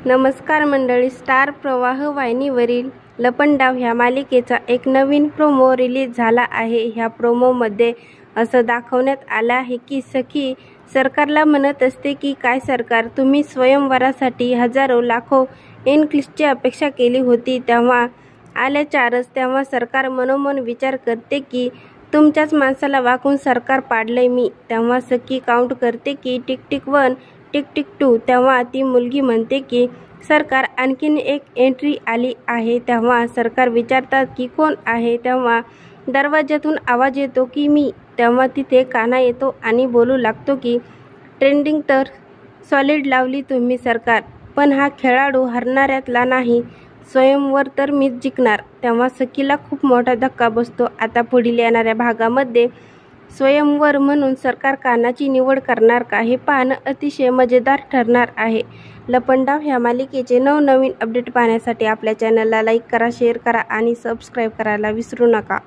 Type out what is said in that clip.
नमस्कार मंडळी, स्टार प्रवाह वाहिनीवरील लपंडाव ह्या मालिकेचा एक नवीन प्रोमो रिलीज झाला आहे। ह्या प्रोमोमध्ये असं दाखवण्यात आलं आहे की सखी सरकारला म्हणत असते की काय सरकार, तुम्ही स्वयंवरासाठी हजारो लाखो एनक्लिसची अपेक्षा केली होती, तेव्हा आल्या चारच। तेव्हा सरकार मनोमन विचार करते की तुमच्याच माणसाला वाकून सरकार पाडलंय मी। तेव्हा सखी काउंट करते की टिक टिक 1 टिक टिक 2। तेव्हा ती मुलगी म्हणते की सरकार आणखीन एक एंट्री आली आहे। तेव्हा सरकार विचारतात की कोण आहे। तेव्हा दरवाज्यातून आवाज येतो की मी। तेव्हा तिथे कान्हा येतो आणि बोलू लागतो की ट्रेंडिंग तर सॉलिड लावली तुम्ही सरकार, पण हा खेळाडू हरणाऱ्यातला नाही, स्वयंवर तर मीच जिंकणार। तेव्हा सखीला खूप मोठा धक्का बसतो। आता पुढील येणाऱ्या भागामध्ये स्वयंवर म्हणून सरकार कान्हाची निवड करणार का, हे पाहणं अतिशय मजेदार ठरणार आहे। लपंडाव ह्या मालिकेचे नवनवीन अपडेट पाहण्यासाठी आपल्या चॅनलला लाईक करा, शेअर करा आणि सबस्क्राईब करायला विसरू नका।